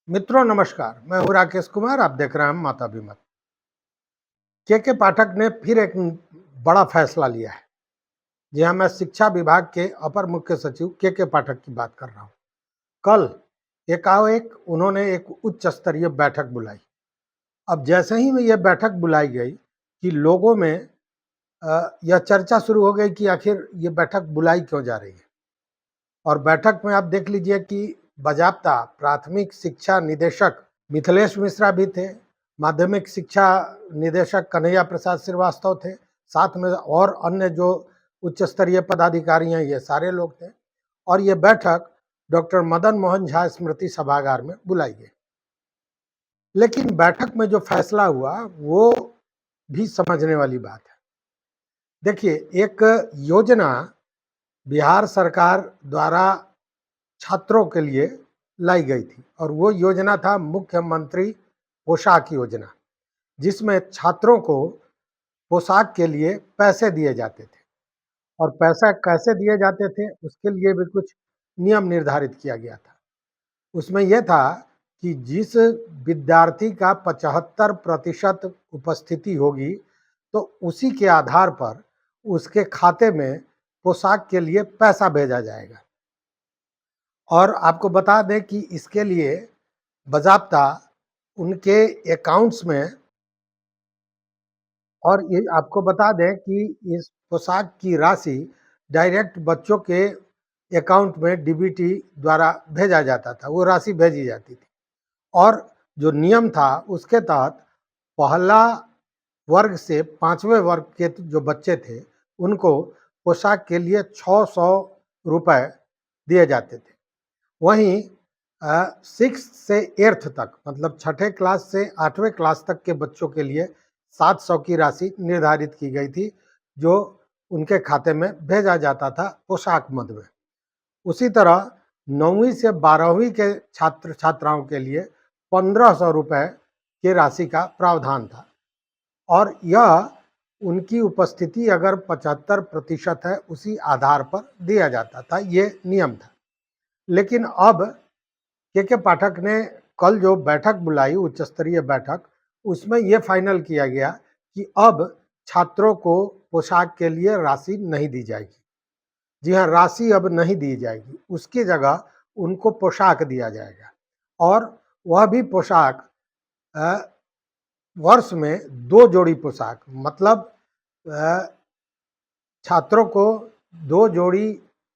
मित्रों नमस्कार, मैं हूं राकेश कुमार। आप देख रहे हैं माताभिमत। के पाठक ने फिर एक बड़ा फैसला लिया है। जी हाँ, मैं शिक्षा विभाग के अपर मुख्य सचिव के पाठक की बात कर रहा हूँ। कल एकाएक उन्होंने एक उच्च स्तरीय बैठक बुलाई। अब जैसे ही में यह बैठक बुलाई गई कि लोगों में यह चर्चा शुरू हो गई कि आखिर ये बैठक बुलाई क्यों जा रही है। और बैठक में आप देख लीजिए कि बाजाप्ता प्राथमिक शिक्षा निदेशक मिथिलेश मिश्रा भी थे, माध्यमिक शिक्षा निदेशक कन्हैया प्रसाद श्रीवास्तव थे, साथ में और अन्य जो उच्च स्तरीय पदाधिकारी हैं ये सारे लोग थे। और ये बैठक डॉक्टर मदन मोहन झा स्मृति सभागार में बुलाई गई। लेकिन बैठक में जो फैसला हुआ वो भी समझने वाली बात है। देखिए, एक योजना बिहार सरकार द्वारा छात्रों के लिए लाई गई थी और वो योजना था मुख्यमंत्री पोशाक योजना, जिसमें छात्रों को पोशाक के लिए पैसे दिए जाते थे। और पैसा कैसे दिए जाते थे उसके लिए भी कुछ नियम निर्धारित किया गया था। उसमें यह था कि जिस विद्यार्थी का 75% उपस्थिति होगी तो उसी के आधार पर उसके खाते में पोशाक के लिए पैसा भेजा जाएगा। और आपको बता दें कि इसके लिए बाज़ाब्ता उनके अकाउंट्स में, और ये आपको बता दें कि इस पोशाक की राशि डायरेक्ट बच्चों के अकाउंट में डीबीटी द्वारा भेजा जाता था, वो राशि भेजी जाती थी। और जो नियम था उसके तहत पहला वर्ग से 5वें वर्ग के जो बच्चे थे उनको पोशाक के लिए 600 रुपये दिए जाते थे। वहीं 6 से 8th तक, मतलब छठे क्लास से 8वें क्लास तक के बच्चों के लिए 700 की राशि निर्धारित की गई थी, जो उनके खाते में भेजा जाता था पोशाक मद में। उसी तरह 9वीं से 12वीं के छात्र छात्राओं के लिए 1500 रुपये की राशि का प्रावधान था। और यह उनकी उपस्थिति अगर 75% है उसी आधार पर दिया जाता था, ये नियम था। लेकिन अब के पाठक ने कल जो बैठक बुलाई, उच्च स्तरीय बैठक, उसमें यह फाइनल किया गया कि अब छात्रों को पोशाक के लिए राशि नहीं दी जाएगी। जी हाँ, राशि अब नहीं दी जाएगी, उसकी जगह उनको पोशाक दिया जाएगा। और वह भी पोशाक वर्ष में 2 जोड़ी पोशाक, मतलब छात्रों को 2 जोड़ी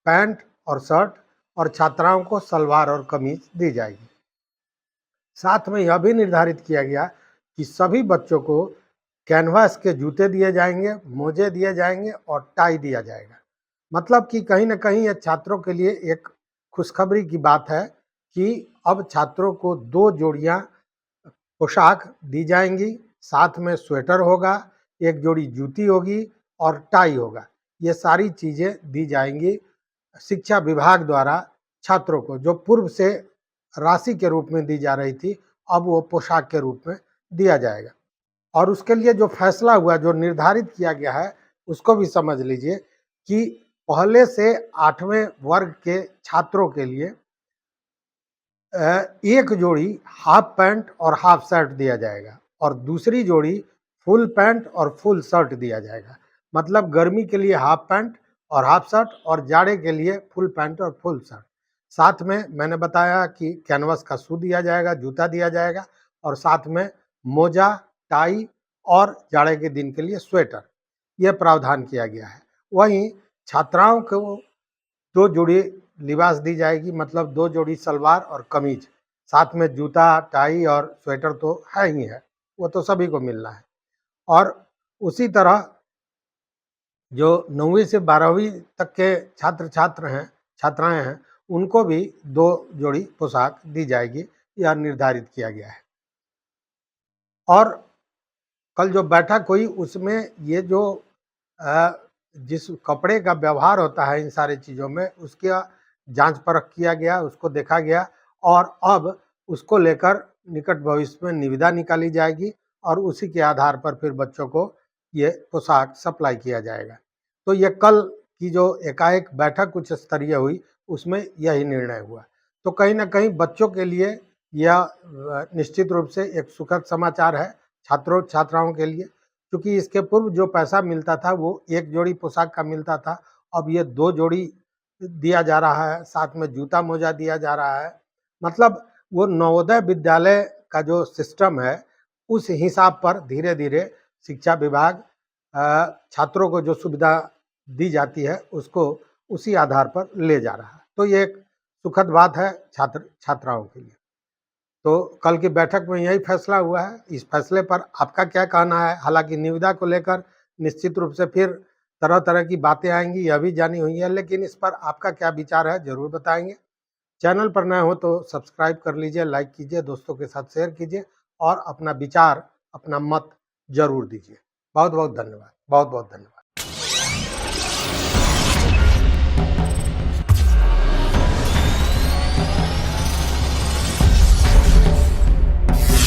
पैंट और शर्ट और छात्राओं को सलवार और कमीज दी जाएगी। साथ में यह भी निर्धारित किया गया कि सभी बच्चों को कैनवास के जूते दिए जाएंगे, मोजे दिए जाएंगे और टाई दिया जाएगा। मतलब कि कहीं ना कहीं यह छात्रों के लिए एक खुशखबरी की बात है कि अब छात्रों को 2 जोड़ियां पोशाक दी जाएंगी, साथ में स्वेटर होगा, 1 जोड़ी जूती होगी और टाई होगा। ये सारी चीज़ें दी जाएंगी शिक्षा विभाग द्वारा छात्रों को, जो पूर्व से राशि के रूप में दी जा रही थी, अब वो पोशाक के रूप में दिया जाएगा। और उसके लिए जो फैसला हुआ, जो निर्धारित किया गया है, उसको भी समझ लीजिए कि पहले से 8वें वर्ग के छात्रों के लिए एक जोड़ी हाफ पैंट और हाफ शर्ट दिया जाएगा और दूसरी जोड़ी फुल पैंट और फुल शर्ट दिया जाएगा। मतलब गर्मी के लिए हाफ पैंट और हाफ शर्ट और जाड़े के लिए फुल पैंट और फुल शर्ट। साथ में मैंने बताया कि कैनवस का शू दिया जाएगा, जूता दिया जाएगा और साथ में मोजा, टाई और जाड़े के दिन के लिए स्वेटर, यह प्रावधान किया गया है। वहीं छात्राओं को 2 जोड़ी लिबास दी जाएगी, मतलब 2 जोड़ी सलवार और कमीज, साथ में जूता, टाई और स्वेटर तो है ही है, वो तो सभी को मिलना है। और उसी तरह जो 9वीं से 12वीं तक के छात्राएं हैं, उनको भी 2 जोड़ी पोशाक दी जाएगी, यह निर्धारित किया गया है। और कल जो बैठक हुई उसमें ये जो जिस कपड़े का व्यवहार होता है इन सारी चीज़ों में, उसका जांच परख किया गया, उसको देखा गया और अब उसको लेकर निकट भविष्य में निविदा निकाली जाएगी और उसी के आधार पर फिर बच्चों को ये पोशाक सप्लाई किया जाएगा। तो ये कल की जो एकाएक बैठक उच्च स्तरीय हुई उसमें यही निर्णय हुआ। तो कहीं ना कहीं बच्चों के लिए यह निश्चित रूप से एक सुखद समाचार है छात्रों छात्राओं के लिए, क्योंकि इसके पूर्व जो पैसा मिलता था वो एक जोड़ी पोशाक का मिलता था, अब ये 2 जोड़ी दिया जा रहा है, साथ में जूता मोजा दिया जा रहा है। मतलब वो नवोदय विद्यालय का जो सिस्टम है, उस हिसाब पर धीरे-धीरे शिक्षा विभाग छात्रों को जो सुविधा दी जाती है, उसको उसी आधार पर ले जा रहा है। तो ये एक सुखद बात है छात्राओं के लिए। तो कल की बैठक में यही फैसला हुआ है। इस फैसले पर आपका क्या कहना है? हालाँकि निविदा को लेकर निश्चित रूप से फिर तरह-तरह की बातें आएँगी, यह भी जानी हुई है, लेकिन इस पर आपका क्या विचार है, ज़रूर बताएँगे। चैनल पर नए हो तो सब्सक्राइब कर लीजिए, लाइक कीजिए, दोस्तों के साथ शेयर कीजिए और अपना विचार, अपना मत ज़रूर दीजिए। बहुत-बहुत धन्यवाद। बहुत-बहुत धन्यवाद।